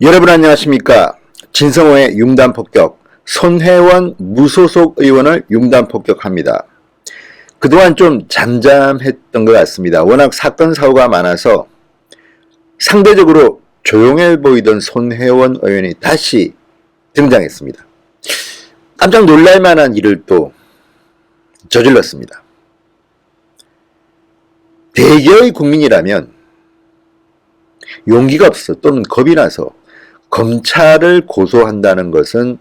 여러분 안녕하십니까? 진성호의 융단폭격, 손혜원 무소속 의원을 융단폭격합니다. 그동안 좀 잠잠했던 것 같습니다. 워낙 사건 사고가 많아서 상대적으로 조용해 보이던 손혜원 의원이 다시 등장했습니다. 깜짝 놀랄 만한 일을 또 저질렀습니다. 대개의 국민이라면 용기가 없어 또는 겁이 나서 검찰을 고소한다는 것은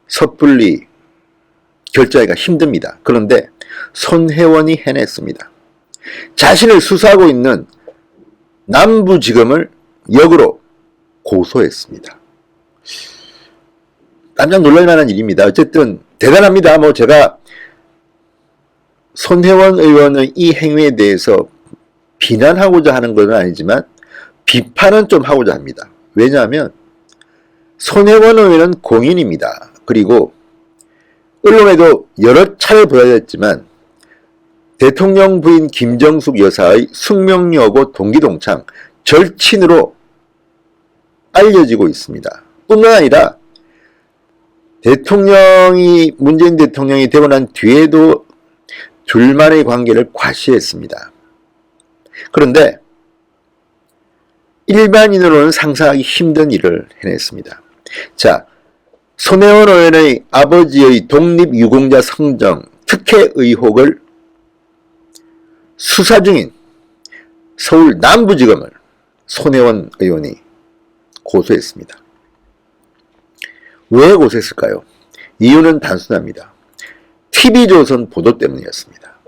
섣불리 결정하기가 힘듭니다. 그런데 손혜원이 해냈습니다. 자신을 수사하고 있는 남부지검을 역으로 고소했습니다. 깜짝 놀랄 만한 일입니다. 어쨌든 대단합니다. 제가 손혜원 의원의 이 행위에 대해서 비난하고자 하는 것은 아니지만 비판은 좀 하고자 합니다. 왜냐하면 손혜원 의원은 공인입니다. 그리고 언론에도 여러 차례 보도됐지만 대통령 부인 김정숙 여사의 숙명여고 동기동창 절친으로 알려지고 있습니다. 뿐만 아니라 문재인 대통령이 되고 난 뒤에도 둘만의 관계를 과시했습니다. 그런데 일반인으로는 상상하기 힘든 일을 해냈습니다. 자, 손혜원 의원의 아버지의 독립유공자 성정 특혜 의혹을 수사 중인 서울 남부지검을 손혜원 의원이 고소했습니다. 왜 고소했을까요? 이유는 단순합니다. TV조선 보도 때문이었습니다.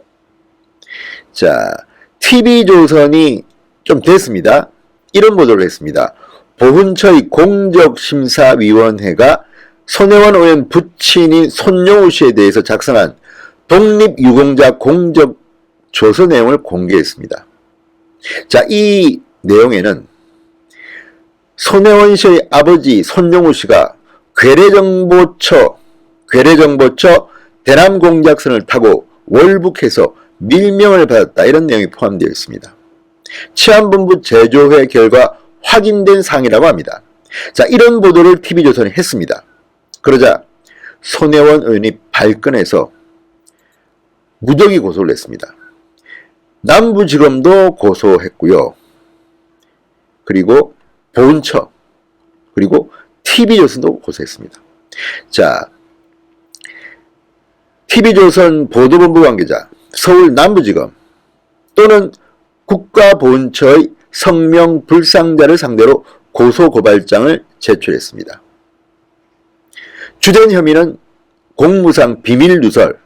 자, TV조선이 좀 됐습니다. 이런 보도를 했습니다. 보훈처의 공적심사위원회가 손혜원 의원 부친인 손용우 씨에 대해서 작성한 독립유공자 공적조서 내용을 공개했습니다. 자, 이 내용에는 손혜원 씨의 아버지 손용우 씨가 괴뢰정보처 대남공작선을 타고 월북해서 밀명을 받았다, 이런 내용이 포함되어 있습니다. 치안본부 제조회 결과 확인된 사항이라고 합니다. 자, 이런 보도를 TV조선이 했습니다. 그러자 손혜원 의원이 발끈해서 무더기 고소를 했습니다. 남부지검도 고소했고요. 그리고 보훈처, 그리고 TV조선도 고소했습니다. 자, TV조선 보도본부 관계자, 서울 남부지검 또는 국가보훈처의 성명 불상자를 상대로 고소고발장을 제출했습니다. 주된 혐의는 공무상 비밀누설,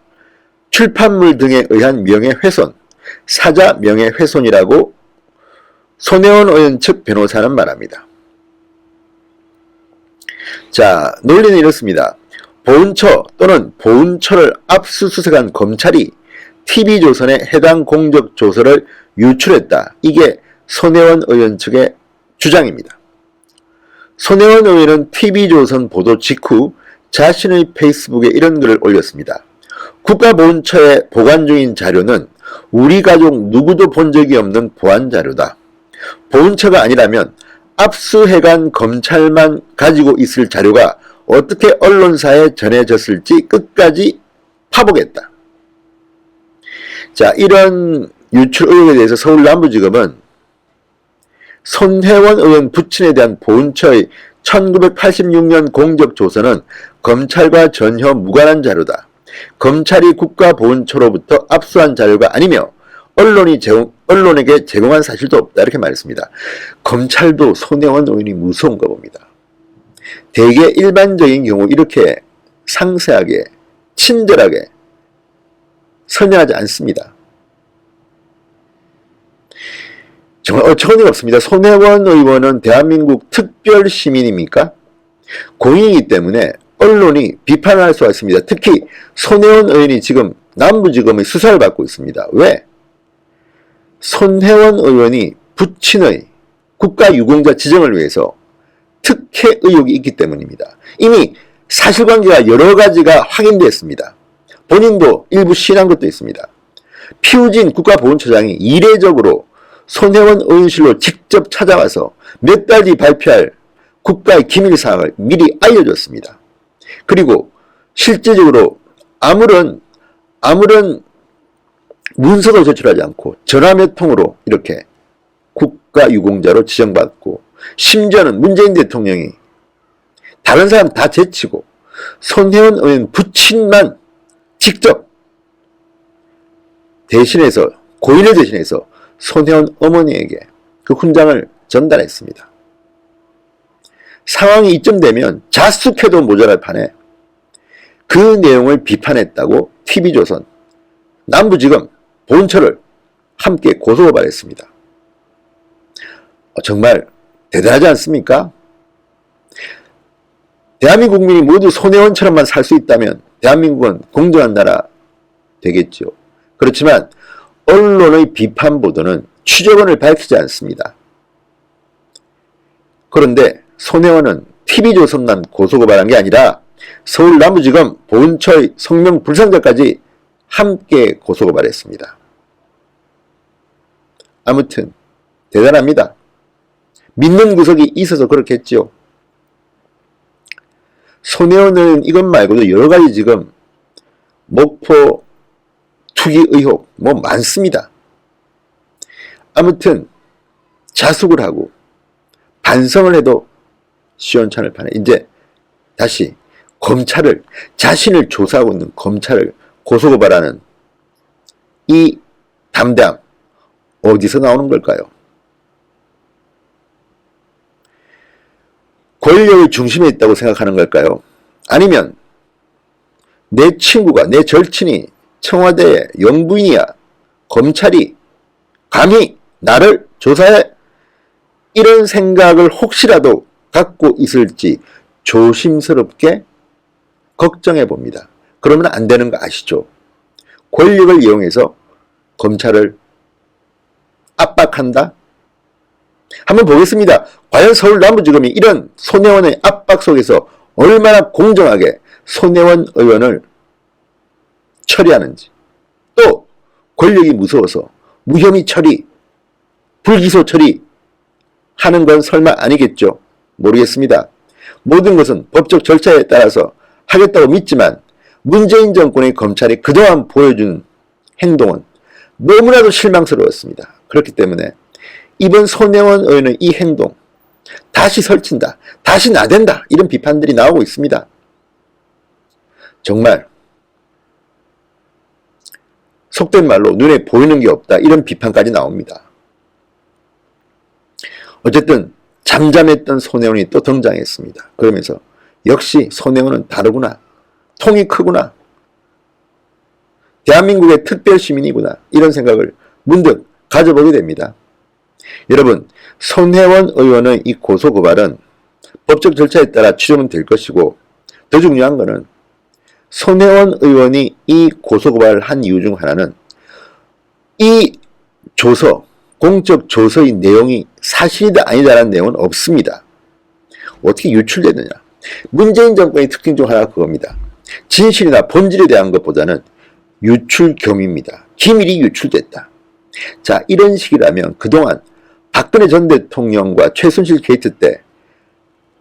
출판물 등에 의한 명예훼손, 사자 명예훼손이라고 손혜원 의원 측 변호사는 말합니다. 자, 논리는 이렇습니다. 보훈처 또는 보훈처를 압수수색한 검찰이 TV조선에 해당 공적조서를 유출했다. 이게 손혜원 의원 측의 주장입니다. 손혜원 의원은 TV조선 보도 직후 자신의 페이스북에 이런 글을 올렸습니다. 국가보훈처에 보관 중인 자료는 우리 가족 누구도 본 적이 없는 보안 자료다. 보훈처가 아니라면 압수해간 검찰만 가지고 있을 자료가 어떻게 언론사에 전해졌을지 끝까지 파보겠다. 자, 이런 유출 의혹에 대해서 서울 남부지검은 손혜원 의원 부친에 대한 보훈처의 1986년 공적조서는 검찰과 전혀 무관한 자료다. 검찰이 국가보훈처로부터 압수한 자료가 아니며 언론에게 제공한 사실도 없다, 이렇게 말했습니다. 검찰도 손혜원 의원이 무서운가 봅니다. 대개 일반적인 경우 이렇게 상세하게 친절하게 설명하지 않습니다. 정말 어처구니가 없습니다. 손혜원 의원은 대한민국 특별시민입니까? 공인이기 때문에 언론이 비판할 수 있습니다. 특히 손혜원 의원이 지금 남부지검의 수사를 받고 있습니다. 왜? 손혜원 의원이 부친의 국가유공자 지정을 위해서 특혜 의혹이 있기 때문입니다. 이미 사실관계가 여러 가지가 확인됐습니다. 본인도 일부 시인한 것도 있습니다. 피우진 국가보훈처장이 이례적으로 손혜원 의원실로 직접 찾아와서 몇 달 뒤 발표할 국가의 기밀사항을 미리 알려줬습니다. 그리고 실제적으로 아무런 문서도 제출하지 않고 전화 몇 통으로 이렇게 국가유공자로 지정받고, 심지어는 문재인 대통령이 다른 사람 다 제치고 손혜원 의원 부친만 직접 대신해서, 고인을 대신해서 손혜원 어머니에게 그 훈장을 전달했습니다. 상황이 이쯤 되면 자숙해도 모자랄 판에 그 내용을 비판했다고 TV조선, 남부지검, 본처를 함께 고소고발했습니다. 정말 대단하지 않습니까? 대한민국 국민이 모두 손혜원처럼만 살 수 있다면 대한민국은 공정한 나라 되겠죠. 그렇지만 언론의 비판 보도는 추적원을 밝히지 않습니다. 그런데 손혜원은 TV조선만 고소고발한 게 아니라 서울 남부지검 본처의 성명 불상자까지 함께 고소고발했습니다. 아무튼 대단합니다. 믿는 구석이 있어서 그렇겠죠. 손혜원은 이것 말고도 여러 가지 지금 목포 투기 의혹 많습니다. 아무튼 자숙을 하고 반성을 해도 시원찮을 판에 이제 다시 검찰을, 자신을 조사하고 있는 검찰을 고소고발하는 이 담대함 어디서 나오는 걸까요? 권력의 중심에 있다고 생각하는 걸까요? 아니면 내 친구가, 내 절친이 청와대의 영부인이야, 검찰이 감히 나를 조사해? 이런 생각을 혹시라도 갖고 있을지 조심스럽게 걱정해 봅니다. 그러면 안 되는 거 아시죠? 권력을 이용해서 검찰을 압박한다? 한번 보겠습니다. 과연 서울 남부지검이 이런 손혜원의 압박 속에서 얼마나 공정하게 손혜원 의원을 처리하는지, 또 권력이 무서워서 무혐의 처리, 불기소 처리 하는 건 설마 아니겠죠? 모르겠습니다. 모든 것은 법적 절차에 따라서 하겠다고 믿지만 문재인 정권의 검찰이 그동안 보여준 행동은 너무나도 실망스러웠습니다. 그렇기 때문에 이번 손혜원 의원의 이 행동, 다시 설친다, 다시 나댄다, 이런 비판들이 나오고 있습니다. 정말 속된 말로 눈에 보이는 게 없다, 이런 비판까지 나옵니다. 어쨌든 잠잠했던 손혜원이 또 등장했습니다. 그러면서 역시 손혜원은 다르구나, 통이 크구나, 대한민국의 특별 시민이구나, 이런 생각을 문득 가져보게 됩니다. 여러분, 손혜원 의원의 이 고소고발은 법적 절차에 따라 추정은 될 것이고, 더 중요한 것은 손혜원 의원이 이 고소고발을 한 이유 중 하나는 이 조서, 공적 조서의 내용이 사실이다 아니다라는 내용은 없습니다. 어떻게 유출되느냐? 문재인 정권의 특징 중 하나가 그겁니다. 진실이나 본질에 대한 것보다는 유출 겸입니다. 기밀이 유출됐다. 자, 이런 식이라면 그동안 박근혜 전 대통령과 최순실 게이트 때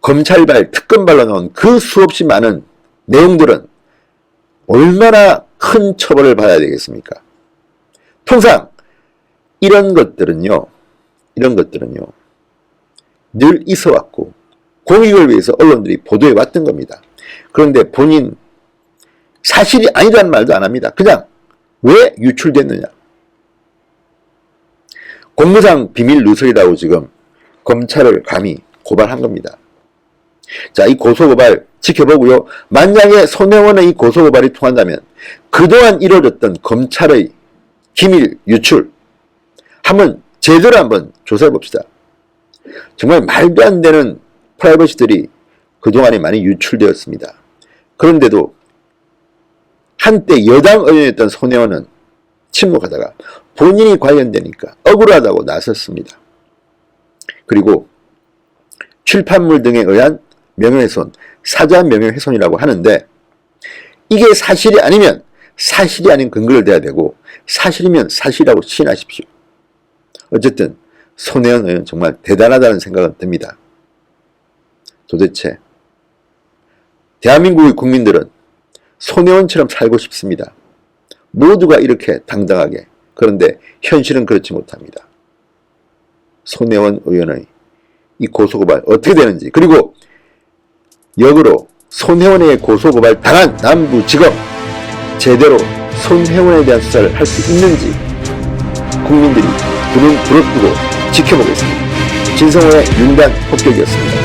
검찰발, 특검발로 나온 그 수없이 많은 내용들은 얼마나 큰 처벌을 받아야 되겠습니까? 통상 이런 것들은요 늘 있어왔고 공익을 위해서 언론들이 보도해 왔던 겁니다. 그런데 본인 사실이 아니라는 말도 안 합니다. 그냥 왜 유출됐느냐, 공무상 비밀 누설이라고 지금 검찰을 감히 고발한 겁니다. 자, 이 고소고발 지켜보고요. 만약에 손혜원의 이 고소고발이 통한다면 그동안 이루어졌던 검찰의 기밀 유출 제대로 한번 조사해 봅시다. 정말 말도 안 되는 프라이버시들이 그동안에 많이 유출되었습니다. 그런데도 한때 여당 의원이었던 손혜원은 침묵하다가 본인이 관련되니까 억울하다고 나섰습니다. 그리고 출판물 등에 의한 명예훼손, 사자 명예훼손이라고 하는데, 이게 사실이 아니면 사실이 아닌 근거를 대야 되고, 사실이면 사실이라고 시인하십시오. 어쨌든 손혜원 의원 정말 대단하다는 생각은 듭니다. 도대체 대한민국의 국민들은 손혜원처럼 살고 싶습니다. 모두가 이렇게 당당하게. 그런데 현실은 그렇지 못합니다. 손혜원 의원의 이 고소고발 어떻게 되는지, 그리고 역으로 손혜원에게 고소고발 당한 남부지검 제대로 손혜원에 대한 수사를 할 수 있는지 국민들이 두눈 부릅뜨고 지켜보겠습니다. 진성호의 윤단 폭격이었습니다.